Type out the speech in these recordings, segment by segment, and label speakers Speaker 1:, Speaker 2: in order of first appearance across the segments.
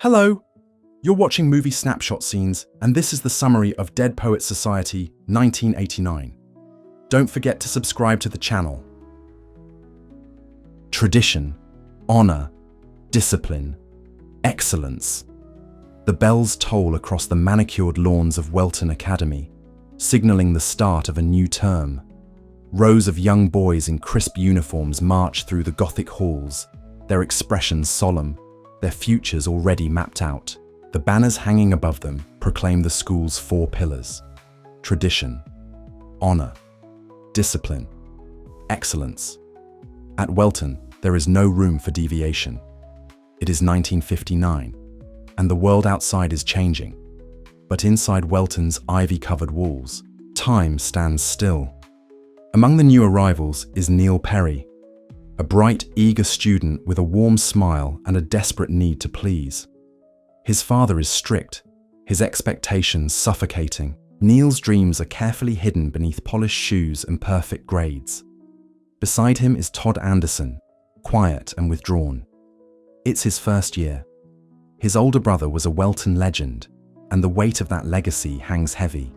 Speaker 1: Hello! You're watching movie Snapshot scenes, and this is the summary of Dead Poets Society 1989. Don't forget to subscribe to the channel. Tradition, honor, discipline, excellence. The bells toll across the manicured lawns of Welton Academy, signaling the start of a new term. Rows of young boys in crisp uniforms march through the Gothic halls, their expressions solemn, their futures already mapped out. The banners hanging above them proclaim the school's 4 pillars: tradition, honor, discipline, excellence. At Welton, there is no room for deviation. It is 1959, and the world outside is changing. But inside Welton's ivy-covered walls, time stands still. Among the new arrivals is Neil Perry, a bright, eager student with a warm smile and a desperate need to please. His father is strict, his expectations suffocating. Neil's dreams are carefully hidden beneath polished shoes and perfect grades. Beside him is Todd Anderson, quiet and withdrawn. It's his first year. His older brother was a Welton legend, and the weight of that legacy hangs heavy.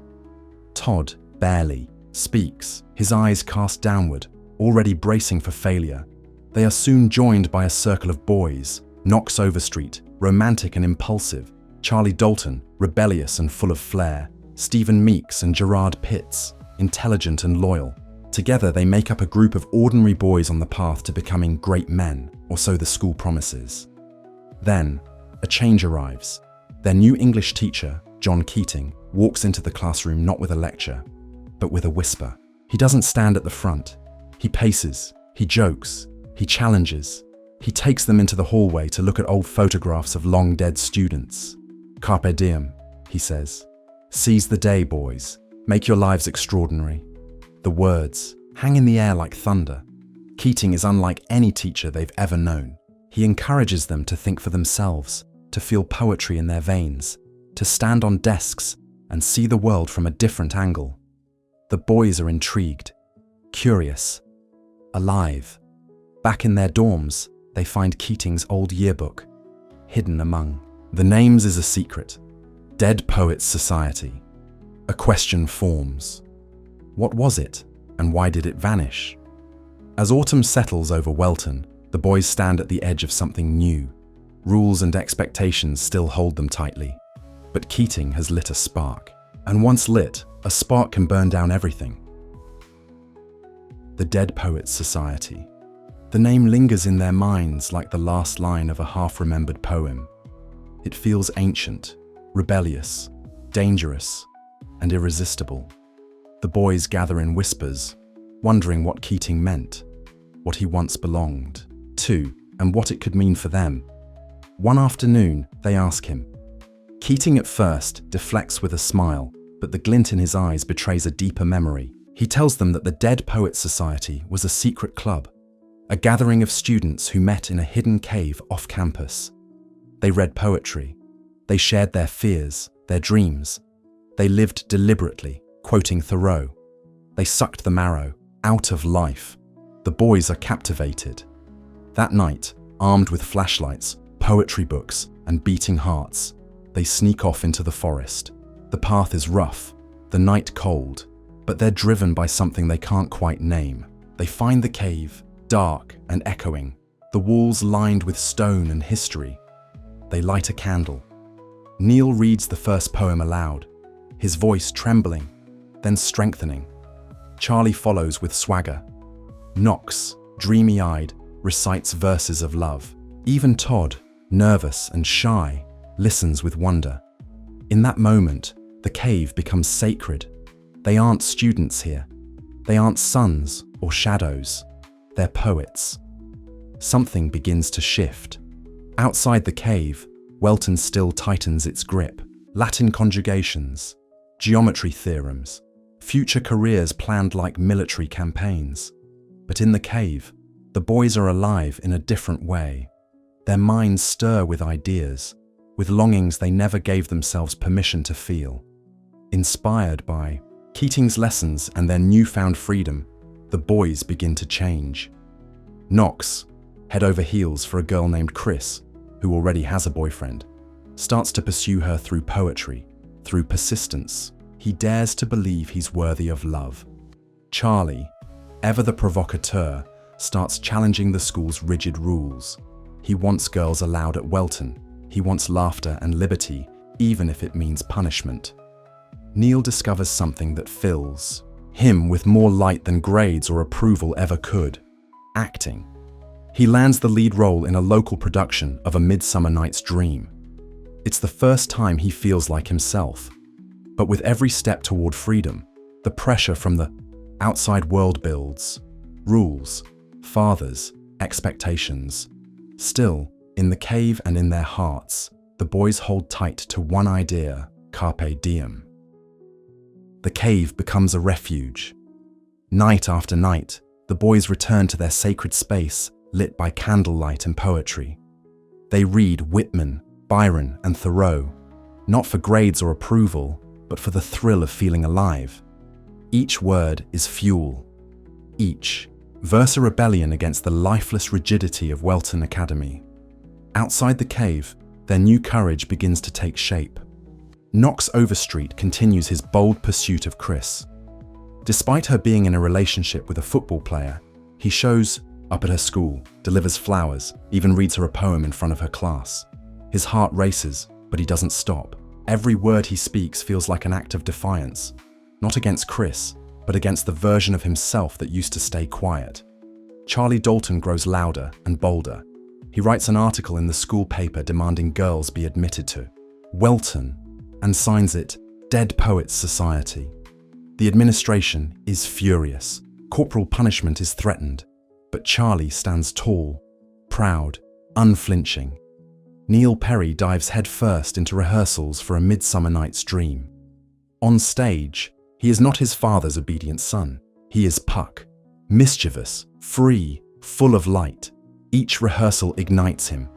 Speaker 1: Todd barely speaks, his eyes cast downward, already bracing for failure. They are soon joined by a circle of boys: Knox Overstreet, romantic and impulsive; Charlie Dalton, rebellious and full of flair; Stephen Meeks and Gerard Pitts, intelligent and loyal. Together they make up a group of ordinary boys on the path to becoming great men, or so the school promises. Then, a change arrives. Their new English teacher, John Keating, walks into the classroom not with a lecture, but with a whisper. He doesn't stand at the front. He paces, he jokes, he challenges. He takes them into the hallway to look at old photographs of long-dead students. "Carpe diem," he says. "Seize the day, boys. Make your lives extraordinary." The words hang in the air like thunder. Keating is unlike any teacher they've ever known. He encourages them to think for themselves, to feel poetry in their veins, to stand on desks and see the world from a different angle. The boys are intrigued, curious, alive. Back in their dorms, they find Keating's old yearbook, hidden among the names is a secret. Dead Poets Society. A question forms. What was it, and why did it vanish? As autumn settles over Welton, the boys stand at the edge of something new. Rules and expectations still hold them tightly. But Keating has lit a spark. And once lit, a spark can burn down everything. The Dead Poets Society. The name lingers in their minds like the last line of a half-remembered poem. It feels ancient, rebellious, dangerous, and irresistible. The boys gather in whispers, wondering what Keating meant, what he once belonged to, and what it could mean for them. One afternoon, they ask him. Keating at first deflects with a smile, but the glint in his eyes betrays a deeper memory. He tells them that the Dead Poets Society was a secret club, a gathering of students who met in a hidden cave off campus. They read poetry. They shared their fears, their dreams. They lived deliberately, quoting Thoreau. They sucked the marrow out of life. The boys are captivated. That night, armed with flashlights, poetry books, and beating hearts, they sneak off into the forest. The path is rough, the night cold, but they're driven by something they can't quite name. They find the cave, dark and echoing, the walls lined with stone and history. They light a candle. Neil reads the first poem aloud, his voice trembling, then strengthening. Charlie follows with swagger. Knox, dreamy-eyed, recites verses of love. Even Todd, nervous and shy, listens with wonder. In that moment, the cave becomes sacred. They aren't students here. They aren't suns or shadows. They're poets. Something begins to shift. Outside the cave, Welton still tightens its grip. Latin conjugations, geometry theorems, future careers planned like military campaigns. But in the cave, the boys are alive in a different way. Their minds stir with ideas, with longings they never gave themselves permission to feel. Inspired by Keating's lessons and their newfound freedom, the boys begin to change. Knox, head over heels for a girl named Chris, who already has a boyfriend. starts to pursue her through poetry, through persistence. He dares to believe he's worthy of love. Charlie, ever the provocateur, starts challenging the school's rigid rules. He wants girls allowed at Welton. He wants laughter and liberty, even if it means punishment. Neil discovers something that fills him with more light than grades or approval ever could: acting. He lands the lead role in a local production of A Midsummer Night's Dream. It's the first time he feels like himself. But with every step toward freedom, the pressure from the outside world builds. Rules, fathers, expectations. Still, in the cave and in their hearts, the boys hold tight to one idea: carpe diem. The cave becomes a refuge. Night after night, the boys return to their sacred space, lit by candlelight and poetry. They read Whitman, Byron, and Thoreau, not for grades or approval, but for the thrill of feeling alive. Each word is fuel. Each verse a rebellion against the lifeless rigidity of Welton Academy. Outside the cave, their new courage begins to take shape. Knox Overstreet continues his bold pursuit of Chris. Despite her being in a relationship with a football player, he shows up at her school, delivers flowers, even reads her a poem in front of her class. His heart races, but he doesn't stop. Every word he speaks feels like an act of defiance, not against Chris, but against the version of himself that used to stay quiet. Charlie Dalton grows louder and bolder. He writes an article in the school paper demanding girls be admitted to Welton and signs it Dead Poets Society. The administration is furious. Corporal punishment is threatened, but Charlie stands tall, proud, unflinching. Neil Perry dives headfirst into rehearsals for A Midsummer Night's Dream. On stage, he is not his father's obedient son. He is Puck, mischievous, free, full of light. Each rehearsal ignites him.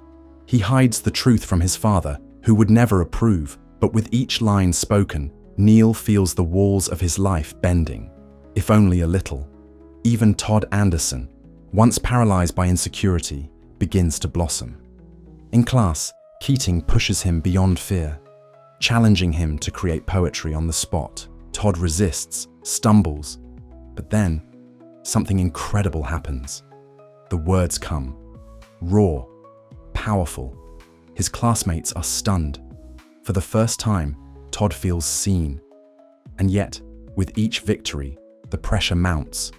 Speaker 1: He hides the truth from his father, who would never approve, but with each line spoken, Neil feels the walls of his life bending, if only a little. Even Todd Anderson, once paralyzed by insecurity, begins to blossom. In class, Keating pushes him beyond fear, challenging him to create poetry on the spot. Todd resists, stumbles, but then something incredible happens. The words come, raw, powerful. His classmates are stunned. For the first time, Todd feels seen. And yet, with each victory, the pressure mounts.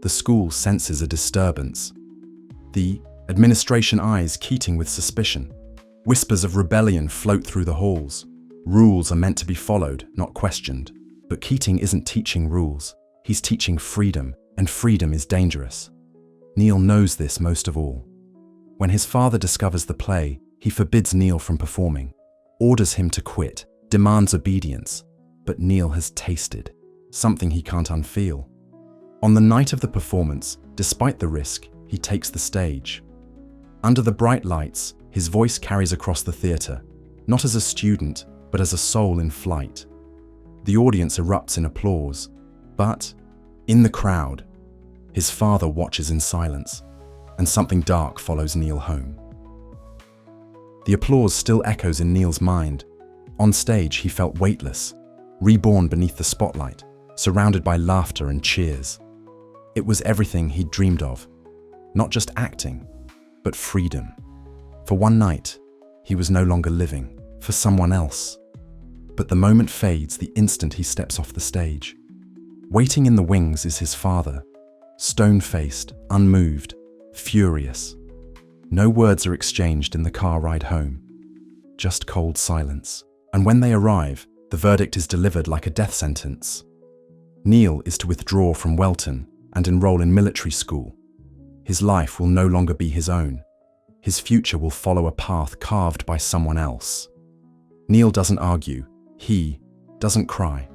Speaker 1: The school senses a disturbance. The administration eyes Keating with suspicion. Whispers of rebellion float through the halls. Rules are meant to be followed, not questioned. But Keating isn't teaching rules. He's teaching freedom, and freedom is dangerous. Neil knows this most of all. When his father discovers the play, he forbids Neil from performing, orders him to quit, demands obedience. But Neil has tasted something he can't unfeel. On the night of the performance, despite the risk, he takes the stage. Under the bright lights, his voice carries across the theatre, not as a student, but as a soul in flight. The audience erupts in applause, but in the crowd, his father watches in silence, and something dark follows Neil home. The applause still echoes in Neil's mind. On stage, he felt weightless, reborn beneath the spotlight, surrounded by laughter and cheers. It was everything he'd dreamed of, not just acting, but freedom. For one night, he was no longer living for someone else. But the moment fades the instant he steps off the stage. Waiting in the wings is his father, stone-faced, unmoved, furious. No words are exchanged in the car ride home, just cold silence. And when they arrive, the verdict is delivered like a death sentence. Neil is to withdraw from Welton and enroll in military school. His life will no longer be his own. His future will follow a path carved by someone else. Neil doesn't argue. He doesn't cry.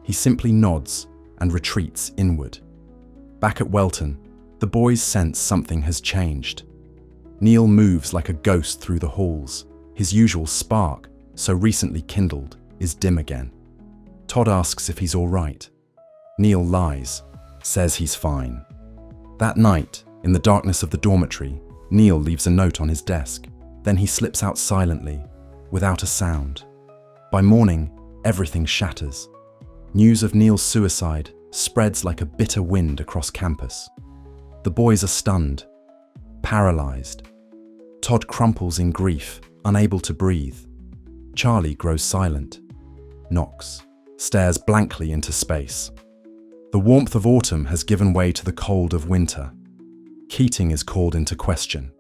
Speaker 1: He simply nods and retreats inward. Back at Welton, the boys sense something has changed. Neil moves like a ghost through the halls. His usual spark, so recently kindled, is dim again. Todd asks if he's all right. Neil lies, says he's fine. That night, in the darkness of the dormitory, Neil leaves a note on his desk. Then he slips out silently, without a sound. By morning, everything shatters. News of Neil's suicide spreads like a bitter wind across campus. The boys are stunned, paralyzed. Todd crumples in grief, unable to breathe. Charlie grows silent. Knox stares blankly into space. The warmth of autumn has given way to the cold of winter. Keating is called into question.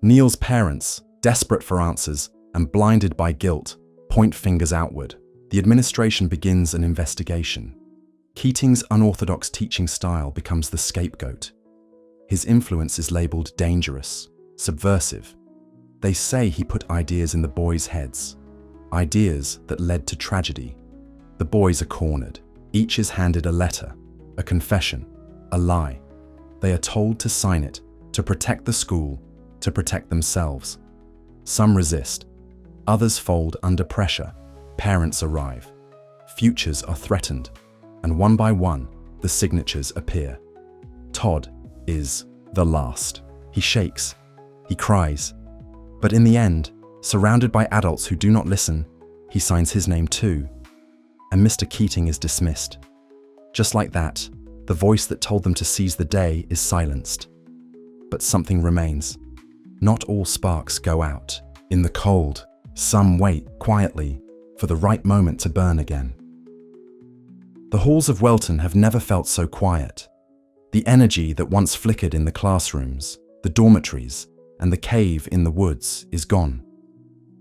Speaker 1: Neil's parents, desperate for answers and blinded by guilt, point fingers outward. The administration begins an investigation. Keating's unorthodox teaching style becomes the scapegoat. His influence is labeled dangerous, subversive. They say he put ideas in the boys' heads, ideas that led to tragedy. The boys are cornered. Each is handed a letter, a confession, a lie. They are told to sign it, to protect the school, to protect themselves. Some resist. Others fold under pressure. Parents arrive. Futures are threatened. And one by one, the signatures appear. Todd is the last. He shakes. He cries. But in the end, surrounded by adults who do not listen, he signs his name too. And Mr. Keating is dismissed. Just like that, the voice that told them to seize the day is silenced. But something remains. Not all sparks go out. In the cold, some wait quietly for the right moment to burn again. The halls of Welton have never felt so quiet. The energy that once flickered in the classrooms, the dormitories, and the cave in the woods is gone.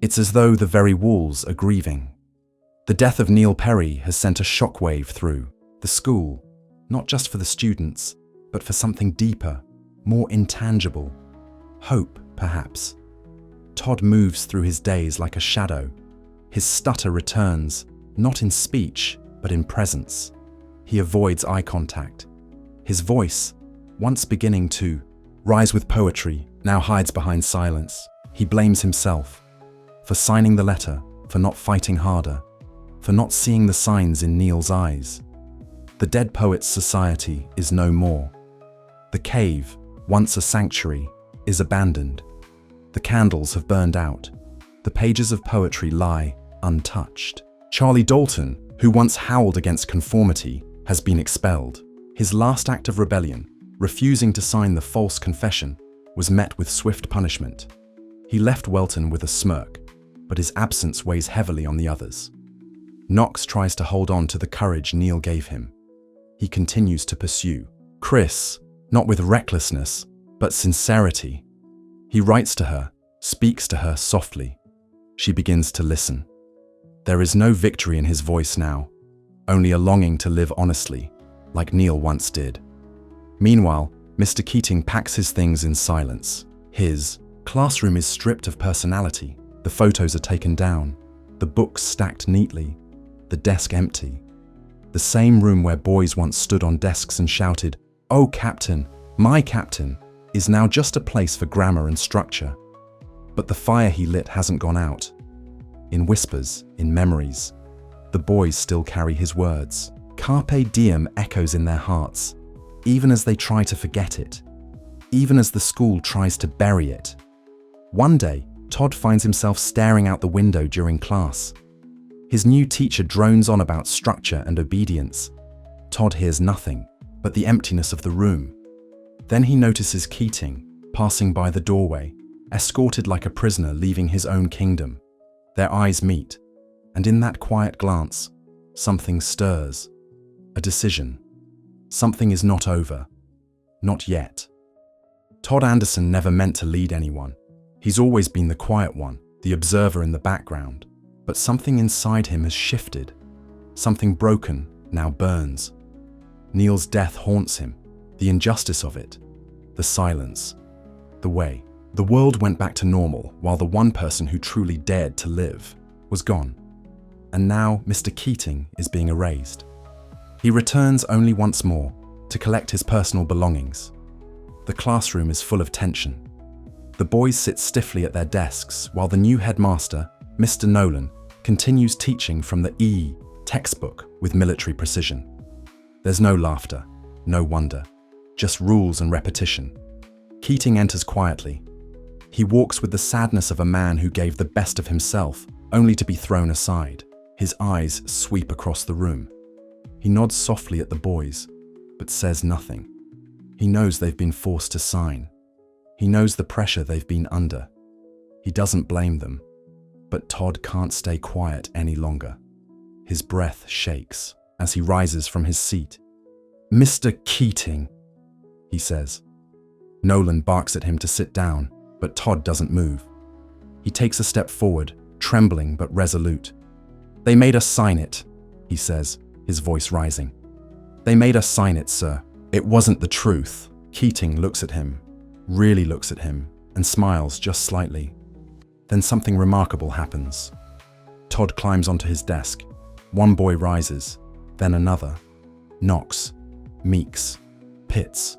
Speaker 1: It's as though the very walls are grieving. The death of Neil Perry has sent a shockwave through the school, not just for the students, but for something deeper, more intangible. Hope, perhaps. Todd moves through his days like a shadow. His stutter returns, not in speech, but in presence. He avoids eye contact. His voice, once beginning to rise with poetry, now hides behind silence. He blames himself for signing the letter, for not fighting harder, for not seeing the signs in Neil's eyes. The Dead Poets Society is no more. The cave, once a sanctuary, is abandoned. The candles have burned out. The pages of poetry lie untouched. Charlie Dalton, who once howled against conformity, has been expelled. His last act of rebellion, refusing to sign the false confession, was met with swift punishment. He left Welton with a smirk, but his absence weighs heavily on the others. Knox tries to hold on to the courage Neil gave him. He continues to pursue Chris, not with recklessness, but sincerity. He writes to her, speaks to her softly. She begins to listen. There is no victory in his voice now, only a longing to live honestly, like Neil once did. Meanwhile, Mr. Keating packs his things in silence. His classroom is stripped of personality. The photos are taken down, the books stacked neatly, the desk empty. The same room where boys once stood on desks and shouted, "Oh, Captain, my Captain," is now just a place for grammar and structure. But the fire he lit hasn't gone out. In whispers, in memories, the boys still carry his words. Carpe diem echoes in their hearts, even as they try to forget it, even as the school tries to bury it. One day, Todd finds himself staring out the window during class. His new teacher drones on about structure and obedience. Todd hears nothing but the emptiness of the room. Then he notices Keating passing by the doorway, escorted like a prisoner leaving his own kingdom. Their eyes meet, and in that quiet glance, something stirs. A decision. Something is not over. Not yet. Todd Anderson never meant to lead anyone. He's always been the quiet one, the observer in the background. But something inside him has shifted. Something broken now burns. Neil's death haunts him, the injustice of it, the silence, the way. The world went back to normal while the one person who truly dared to live was gone. And now Mr. Keating is being erased. He returns only once more to collect his personal belongings. The classroom is full of tension. The boys sit stiffly at their desks while the new headmaster, Mr. Nolan, continues teaching from the E textbook with military precision. There's no laughter, no wonder, just rules and repetition. Keating enters quietly. He walks with the sadness of a man who gave the best of himself only to be thrown aside. His eyes sweep across the room. He nods softly at the boys, but says nothing. He knows they've been forced to sign. He knows the pressure they've been under. He doesn't blame them, but Todd can't stay quiet any longer. His breath shakes as he rises from his seat. "Mr. Keating," he says. Nolan barks at him to sit down, but Todd doesn't move. He takes a step forward, trembling but resolute. "They made us sign it," he says, his voice rising. "They made us sign it, sir. It wasn't the truth." Keating looks at him, really looks at him, and smiles just slightly. Then something remarkable happens. Todd climbs onto his desk. One boy rises, then another. Knox, Meeks, Pitts.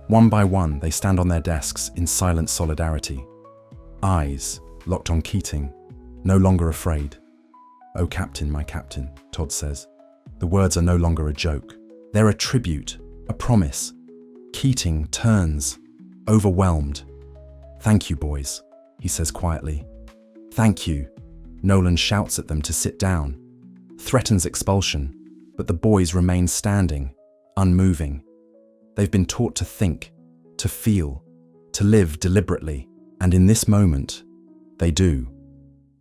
Speaker 1: One by one, they stand on their desks in silent solidarity. Eyes locked on Keating, no longer afraid. "Oh, Captain, my Captain," Todd says. The words are no longer a joke. They're a tribute, a promise. Keating turns, overwhelmed. "Thank you, boys," he says quietly. "Thank you." Nolan shouts at them to sit down, threatens expulsion, but the boys remain standing, unmoving. They've been taught to think, to feel, to live deliberately, and in this moment, they do.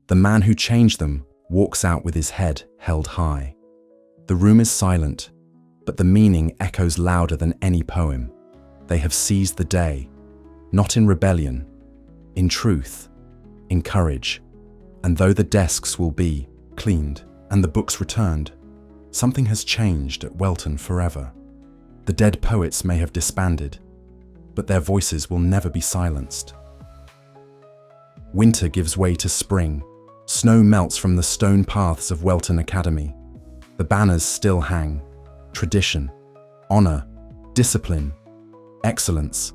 Speaker 1: The man who changed them walks out with his head held high. The room is silent, but the meaning echoes louder than any poem. They have seized the day, not in rebellion, in truth, in courage. And though the desks will be cleaned and the books returned, something has changed at Welton forever. The dead poets may have disbanded, but their voices will never be silenced. Winter gives way to spring. Snow melts from the stone paths of Welton Academy. The banners still hang. Tradition, honor, discipline, excellence.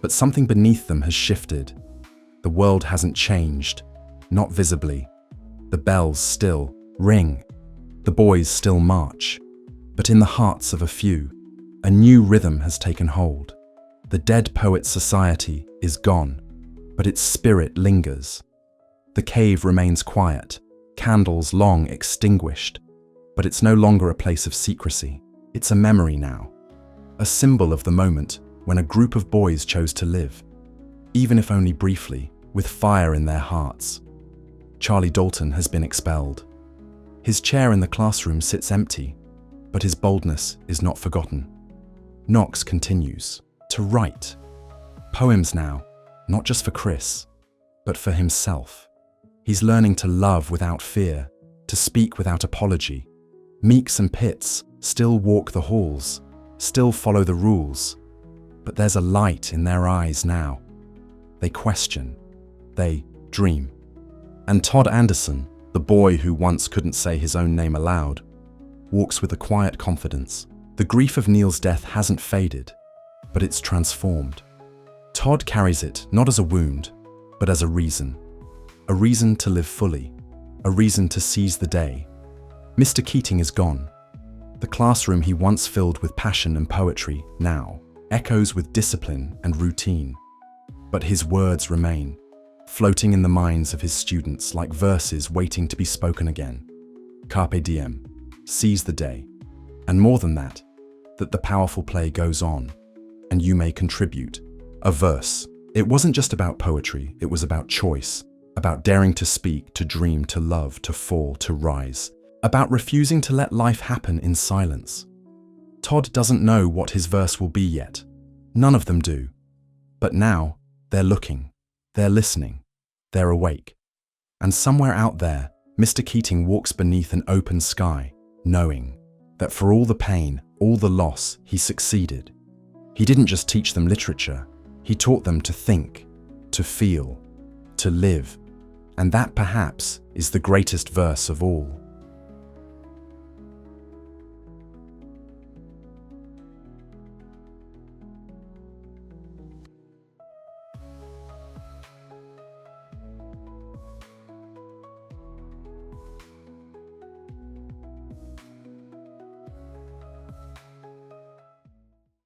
Speaker 1: But something beneath them has shifted. The world hasn't changed, not visibly. The bells still ring. The boys still march. But in the hearts of a few, a new rhythm has taken hold. The dead poets' society is gone, but its spirit lingers. The cave remains quiet, candles long extinguished, but it's no longer a place of secrecy. It's a memory now, a symbol of the moment when a group of boys chose to live, even if only briefly, with fire in their hearts. Charlie Dalton has been expelled. His chair in the classroom sits empty, but his boldness is not forgotten. Knox continues to write. Poems now, not just for Chris, but for himself. He's learning to love without fear, to speak without apology. Meeks and Pitts still walk the halls, still follow the rules, but there's a light in their eyes now. They question, they dream. And Todd Anderson, the boy who once couldn't say his own name aloud, walks with a quiet confidence. The grief of Neil's death hasn't faded, but it's transformed. Todd carries it not as a wound, but as a reason to live fully, a reason to seize the day. Mr. Keating is gone. The classroom he once filled with passion and poetry now echoes with discipline and routine. But his words remain, floating in the minds of his students like verses waiting to be spoken again. Carpe diem, seize the day. And more than that the powerful play goes on, and you may contribute. A verse. It wasn't just about poetry, it was about choice, about daring to speak, to dream, to love, to fall, to rise, about refusing to let life happen in silence. Todd doesn't know what his verse will be yet. None of them do. But now, they're looking, they're listening, they're awake. And somewhere out there, Mr. Keating walks beneath an open sky, knowing that for all the pain, all the loss, he succeeded. He didn't just teach them literature, he taught them to think, to feel, to live. And that perhaps is the greatest verse of all.